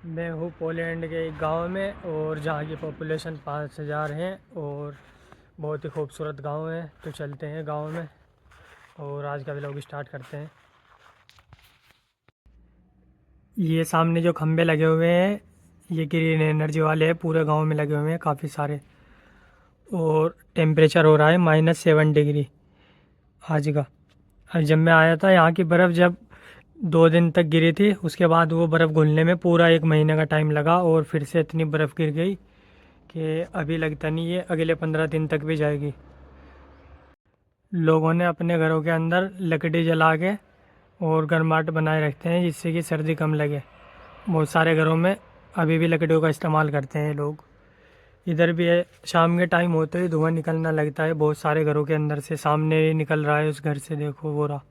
मैं हूँ पोलैंड के एक गांव में, और जहाँ की पॉपुलेशन 5000 है और बहुत ही खूबसूरत गांव है। तो चलते हैं गांव में और आज का व्लॉग स्टार्ट करते हैं। ये सामने जो खंबे लगे हुए हैं ये ग्रीन एनर्जी वाले हैं, पूरे गांव में लगे हुए हैं काफ़ी सारे। और टेम्परेचर हो रहा है -7 डिग्री आज का। और जब मैं आया था यहाँ की बर्फ़ जब 2 दिन तक गिरी थी, उसके बाद वो बर्फ़ घुलने में पूरा 1 महीने का टाइम लगा और फिर से इतनी बर्फ़ गिर गई कि अभी लगता नहीं है अगले 15 दिन तक भी जाएगी। लोगों ने अपने घरों के अंदर लकड़ी जला के और गर्माहट बनाए रखते हैं जिससे कि सर्दी कम लगे। बहुत सारे घरों में अभी भी लकड़ियों का इस्तेमाल करते हैं लोग। इधर भी है, शाम के टाइम होते ही धुआं निकलना लगता है बहुत सारे घरों के अंदर से। सामने ही निकल रहा है उस घर से, देखो वो रहा।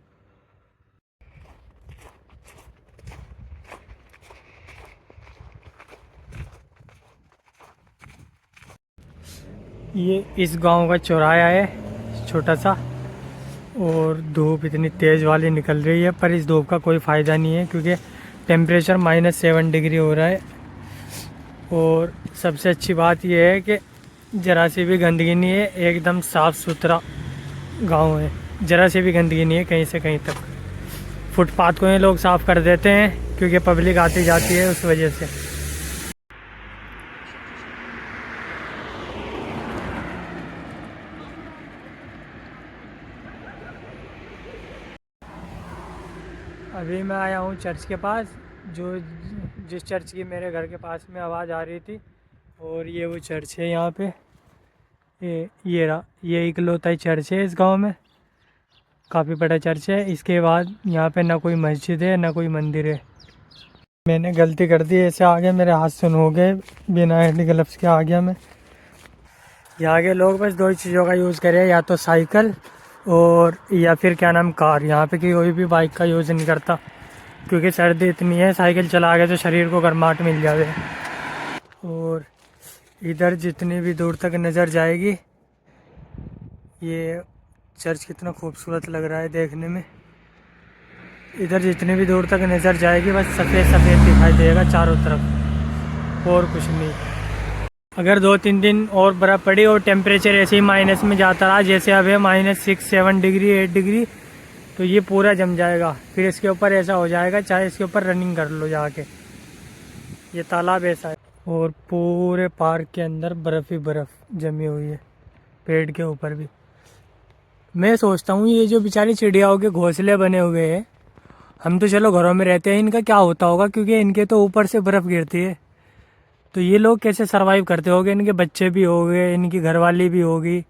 ये इस गांव का चौराहा है छोटा सा, और धूप इतनी तेज़ वाली निकल रही है, पर इस धूप का कोई फ़ायदा नहीं है क्योंकि टेम्परेचर -7 डिग्री हो रहा है। और सबसे अच्छी बात यह है कि ज़रा सी भी गंदगी नहीं है, एकदम साफ़ सुथरा गांव है। ज़रा सी भी गंदगी नहीं है कहीं से कहीं तक। फुटपाथ को ये लोग साफ़ कर देते हैं क्योंकि पब्लिक आती जाती है उस वजह से। अभी मैं आया हूँ चर्च के पास, जो जिस चर्च की मेरे घर के पास में आवाज़ आ रही थी। और ये वो चर्च है यहाँ पे। ये रहा, ये इकलौता ही चर्च है इस गांव में। काफ़ी बड़ा चर्च है। इसके बाद यहाँ पे ना कोई मस्जिद है ना कोई मंदिर है। मैंने गलती कर दी, ऐसे आ गया, मेरे हाथ सुन हो गए, बिना हैंड ग्लव्स के आ गया मैं। यहाँ के लोग बस दो ही चीज़ों का यूज़ करें, या तो साइकिल और या फिर क्या नाम कार। यहाँ पे कोई भी बाइक का यूज़ नहीं करता क्योंकि सर्दी इतनी है, साइकिल चला के तो शरीर को गर्माहट मिल जाए। और इधर जितनी भी दूर तक नज़र जाएगी, ये चर्च कितना खूबसूरत लग रहा है देखने में। इधर जितनी भी दूर तक नज़र जाएगी बस सफ़ेद सफ़ेद दिखाई देगा चारों तरफ, और कुछ नहीं। अगर 2-3 दिन और बर्फ़ पड़ी और टेम्परेचर ऐसे ही माइनस में जाता रहा, जैसे अब है -6-7 डिग्री 8 डिग्री, तो ये पूरा जम जाएगा। फिर इसके ऊपर ऐसा हो जाएगा चाहे इसके ऊपर रनिंग कर लो जाके। ये तालाब ऐसा है और पूरे पार्क के अंदर बर्फ़ ही बर्फ़ जमी हुई है, पेड़ के ऊपर भी। मैं सोचता हूँ ये जो बेचारी चिड़ियाओं के घोंसले बने हुए हैं, हम तो चलो घरों में रहते हैं, इनका क्या होता होगा क्योंकि इनके तो ऊपर से बर्फ़ गिरती है। तो ये लोग कैसे सरवाइव करते होंगे, इनके बच्चे भी हो गए, इनकी घरवाली भी होगी,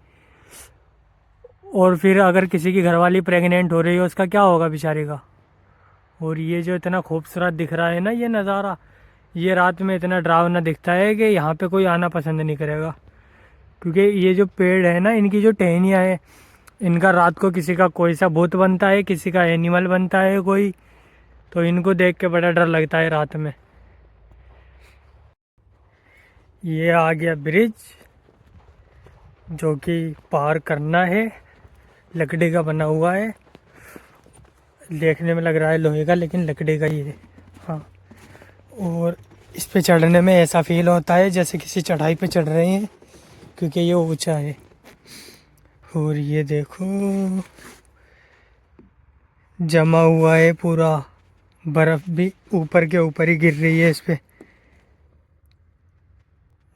और फिर अगर किसी की घरवाली प्रेग्नेंट हो रही है उसका क्या होगा बेचारी का। और ये जो इतना खूबसूरत दिख रहा है ना ये नज़ारा, ये रात में इतना डरावना दिखता है कि यहाँ पे कोई आना पसंद नहीं करेगा। क्योंकि ये जो पेड़ है ना, इनकी जो टहनियाँ है, इनका रात को किसी का कोई सा भूत बनता है, किसी का एनिमल बनता है कोई, तो इनको देख के बड़ा डर लगता है रात में। ये आ गया ब्रिज जो कि पार करना है, लकड़ी का बना हुआ है। देखने में लग रहा है लोहे का, लेकिन लकड़ी का ही है। हाँ, और इस पे चढ़ने में ऐसा फील होता है जैसे किसी चढ़ाई पे चढ़ रहे हैं क्योंकि ये ऊंचा है। और ये देखो जमा हुआ है पूरा, बर्फ़ भी ऊपर के ऊपर ही गिर रही है इस पे।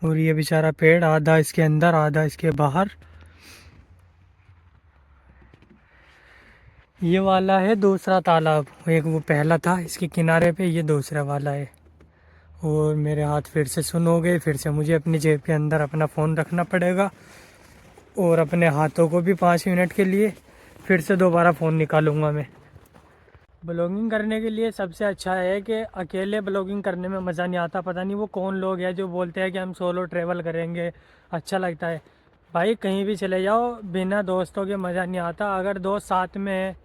और ये बेचारा पेड़ आधा इसके अंदर आधा इसके बाहर। ये वाला है दूसरा तालाब, एक वो पहला था इसके किनारे पे, ये दूसरा वाला है। और मेरे हाथ फिर से सुन हो गए, फिर से मुझे अपनी जेब के अंदर अपना फ़ोन रखना पड़ेगा और अपने हाथों को भी 5 मिनट के लिए फिर से दोबारा फ़ोन निकालूंगा मैं। ब्लॉगिंग करने के लिए सबसे अच्छा है कि अकेले ब्लॉगिंग करने में मज़ा नहीं आता। पता नहीं वो कौन लोग हैं जो बोलते हैं कि हम सोलो ट्रैवल करेंगे, अच्छा लगता है। भाई कहीं भी चले जाओ, बिना दोस्तों के मज़ा नहीं आता। अगर दोस्त साथ में है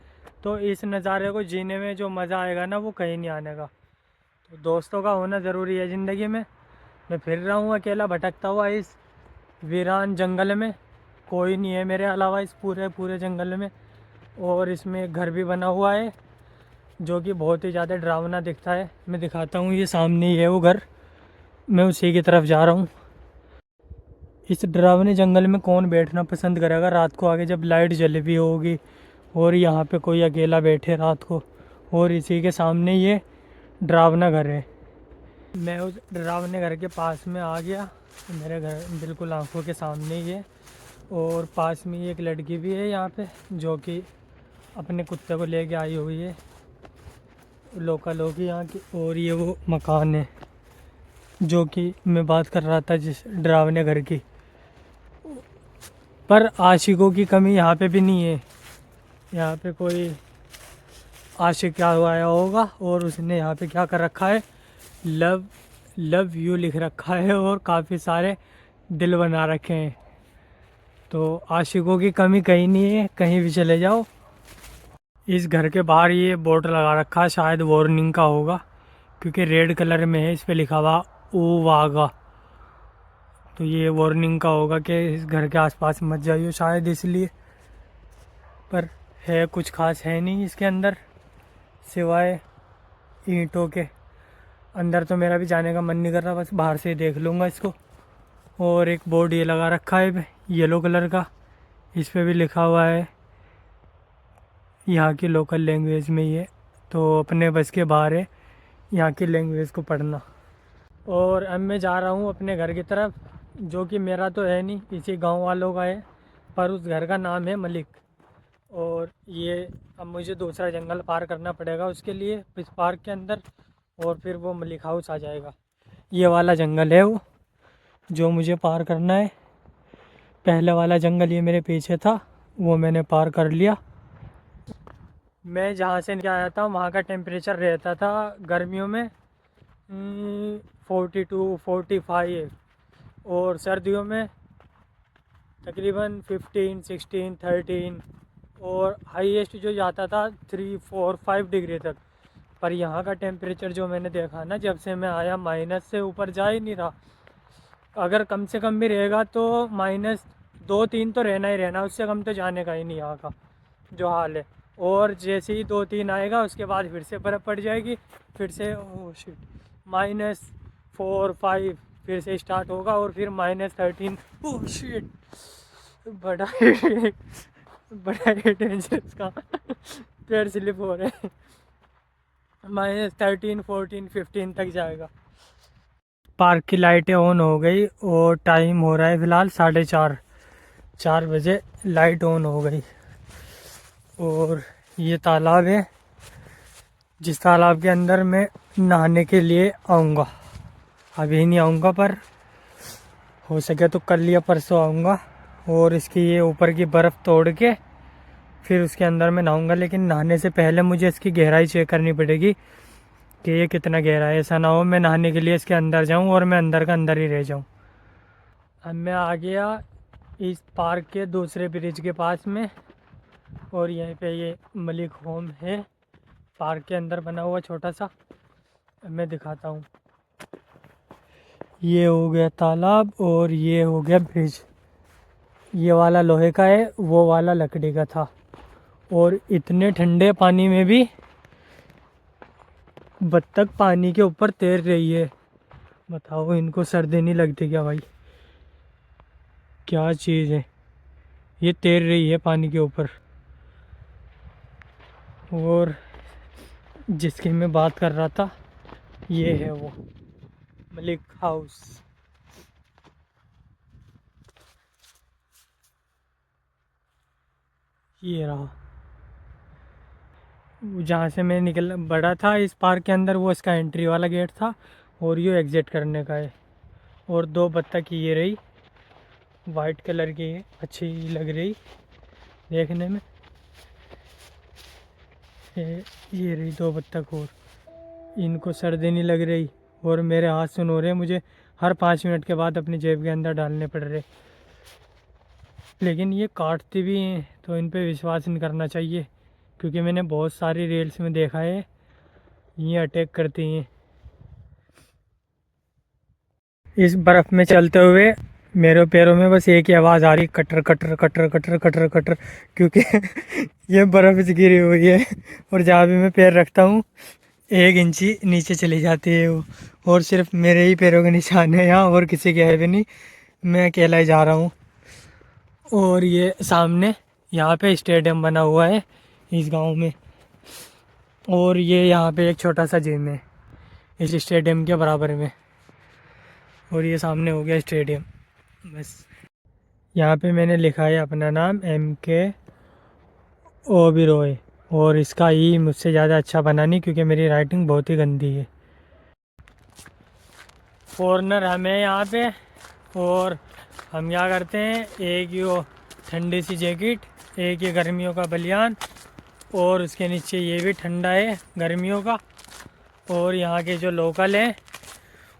तो इस नज़ारे को जीने में जो मज़ा आएगा ना वो कहीं नहीं आने का। तो दोस्तों का होना ज़रूरी है ज़िंदगी में। मैं फिर रहा हूँ अकेला भटकता हुआ इस वीरान जंगल में, कोई नहीं है मेरे अलावा इस पूरे पूरे जंगल में। और इसमें एक घर भी बना हुआ है जो कि बहुत ही ज़्यादा डरावना दिखता है। मैं दिखाता हूँ, ये सामने ही है वो घर। मैं उसी की तरफ जा रहा हूँ। इस डरावने जंगल में कौन बैठना पसंद करेगा रात को आगे, जब लाइट जली हुई होगी और यहाँ पे कोई अकेला बैठे रात को, और इसी के सामने ये डरावना घर है। मैं उस डरावने घर के पास में आ गया। मेरे घर बिल्कुल आंखों के सामने ही है, और पास में ही एक लड़की भी है यहाँ पे, जो कि अपने कुत्ते को लेके आई हुई है, लोकल होगी यहाँ की। और ये वो मकान है जो कि मैं बात कर रहा था, जिस डरावने घर की। पर आशिकों की कमी यहाँ पे भी नहीं है। यहाँ पे कोई आशिक क्या आया होगा और उसने यहाँ पे क्या कर रखा है, लव यू लिख रखा है, और काफ़ी सारे दिल बना रखे हैं। तो आशिकों की कमी कहीं नहीं है, कहीं भी चले जाओ। इस घर के बाहर ये बोर्ड लगा रखा है, शायद वार्निंग का होगा, क्योंकि रेड कलर में है, इस पे लिखा हुआ ओ वागा। तो ये वार्निंग का होगा कि इस घर के आसपास मत जाइए, शायद इसलिए। पर है कुछ खास है नहीं इसके अंदर, सिवाय ईंटों के। अंदर तो मेरा भी जाने का मन नहीं कर रहा, बस बाहर से ही देख लूँगा इसको। और एक बोर्ड ये लगा रखा है येलो कलर का, इस पे भी लिखा हुआ है यहाँ की लोकल लैंग्वेज में ही है। तो अपने बस के बाहर है यहाँ की लैंग्वेज को पढ़ना। और अब मैं जा रहा हूँ अपने घर की तरफ, जो कि मेरा तो है नहीं, इसी गांव वालों का है, पर उस घर का नाम है मलिक। और ये अब मुझे दूसरा जंगल पार करना पड़ेगा उसके लिए, इस पार्क के अंदर, और फिर वो मलिक हाउस आ जाएगा। ये वाला जंगल है वो जो मुझे पार करना है। पहले वाला जंगल ये मेरे पीछे था, वो मैंने पार कर लिया। मैं जहाँ से आया था वहाँ का टेम्परेचर रहता था गर्मियों में 42 45, और सर्दियों में तकरीबन 15 16 13, और हाईएस्ट जो जाता था 3 4 5 डिग्री तक। पर यहाँ का टेम्परेचर जो मैंने देखा ना, जब से मैं आया, माइनस से ऊपर जा ही नहीं रहा। अगर कम से कम भी रहेगा तो -2 3 तो रहना ही रहना, उससे कम तो जाने का ही नहीं यहाँ का जो हाल है। और जैसे ही 2 3 आएगा उसके बाद फिर से बर्फ़ पड़ जाएगी, फिर से ओह शिट -4 5 फिर से स्टार्ट होगा, और फिर -13 ओह शिट, बड़ा ही डेंजरस का पैर स्लिप हो रहे हैं। -13 14 15 तक जाएगा। पार्क की लाइटें ऑन हो गई और टाइम हो रहा है फ़िलहाल 4:30 बजे। लाइट ऑन हो गई, और ये तालाब है जिस तालाब के अंदर मैं नहाने के लिए आऊँगा। अभी नहीं आऊँगा, पर हो सके तो कल या परसों आऊँगा, और इसकी ये ऊपर की बर्फ़ तोड़ के फिर उसके अंदर मैं नहाऊँगा। लेकिन नहाने से पहले मुझे इसकी गहराई चेक करनी पड़ेगी कि ये कितना गहरा है। ऐसा ना हो मैं नहाने के लिए इसके अंदर जाऊँ और मैं अंदर का अंदर ही रह जाऊँ। अब मैं आ गया इस पार्क के दूसरे ब्रिज के पास में, और यहीं पे ये मलिक होम है, पार्क के अंदर बना हुआ छोटा सा। मैं दिखाता हूँ। ये हो गया तालाब और ये हो गया ब्रिज। ये वाला लोहे का है, वो वाला लकड़ी का था। और इतने ठंडे पानी में भी बत्तख पानी के ऊपर तैर रही है। बताओ इनको सर्दी नहीं लगती क्या भाई? क्या चीज़ है, ये तैर रही है पानी के ऊपर। और जिसकी मैं बात कर रहा था ये है वो मलिक हाउस। ये रहा जहाँ से मैं बड़ा था इस पार्क के अंदर, वो इसका एंट्री वाला गेट था, और ये एग्ज़िट करने का है। और 2 बत्तख ये रही, वाइट कलर की है, अच्छी लग रही देखने में। ये रही 2 बत्तख, और इनको सर्दी नहीं लग रही, और मेरे हाथ सुन हो रहे हैं, मुझे हर 5 मिनट के बाद अपनी जेब के अंदर डालने पड़ रहे। लेकिन ये काटती भी हैं, तो इन पे विश्वास नहीं करना चाहिए, क्योंकि मैंने बहुत सारी रील्स में देखा है ये अटैक करती हैं। इस बर्फ़ में चलते हुए मेरे पैरों में बस एक ही आवाज़ आ रही, cutter cutter cutter cutter cutter cutter, क्योंकि ये बर्फ़ से गिरी हुई है। और जहाँ भी मैं पैर रखता हूँ 1 इंची नीचे चली जाती है वो। और सिर्फ मेरे ही पैरों के निशान है यहाँ, और किसी के है भी नहीं, मैं अकेला ही जा रहा हूँ। और ये सामने यहाँ पे स्टेडियम बना हुआ है इस गांव में, और ये यहाँ पे एक छोटा सा जिम है इस स्टेडियम के बराबर में। और ये सामने हो गया स्टेडियम। बस यहाँ पे मैंने लिखा है अपना नाम MK ओबेरॉय, और इसका ई मुझसे ज़्यादा अच्छा बना नहीं क्योंकि मेरी राइटिंग बहुत ही गंदी है। फॉरनर हमें यहाँ पे, और हम क्या करते हैं, एक ये ठंडी सी जैकेट, एक ये गर्मियों का बनियान, और उसके नीचे ये भी ठंडा है गर्मियों का। और यहाँ के जो लोकल हैं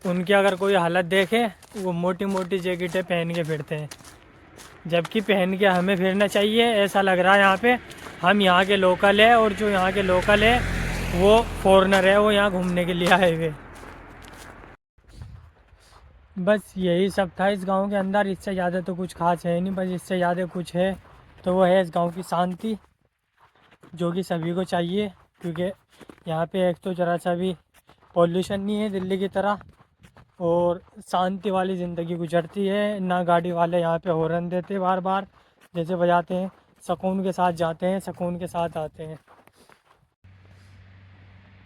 उनकी अगर कोई हालत देखे, वो मोटी मोटी जैकेटें पहन के फिरते हैं, जबकि पहन के हमें फिरना चाहिए। ऐसा लग रहा है यहाँ पे हम यहाँ के लोकल है, और जो यहाँ के लोकल है वो फॉरेनर है, वो यहाँ घूमने के लिए आए हुए। बस यही सब था इस गांव के अंदर। इससे ज़्यादा तो कुछ खास है नहीं, बस इससे ज़्यादा कुछ है तो वो है इस गांव की शांति, जो कि सभी को चाहिए। क्योंकि यहाँ पे एक तो ज़रा सा भी पॉल्यूशन नहीं है दिल्ली की तरह, और शांति वाली ज़िंदगी गुजरती है। ना गाड़ी वाले यहाँ पे हॉर्न देते बार बार जैसे बजाते हैं, सुकून के साथ जाते हैं, सुकून के साथ आते हैं।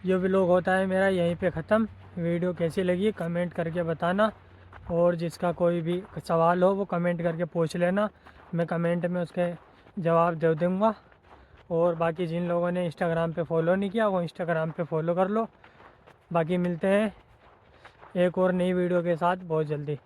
जो भी लोग होता है मेरा यहीं पे ख़त्म। वीडियो कैसी लगी कमेंट करके बताना, और जिसका कोई भी सवाल हो वो कमेंट करके पूछ लेना, मैं कमेंट में उसके जवाब दे दूँगा। और बाकी जिन लोगों ने इंस्टाग्राम पे फॉलो नहीं किया वो इंस्टाग्राम पे फॉलो कर लो। बाकी मिलते हैं एक और नई वीडियो के साथ बहुत जल्दी।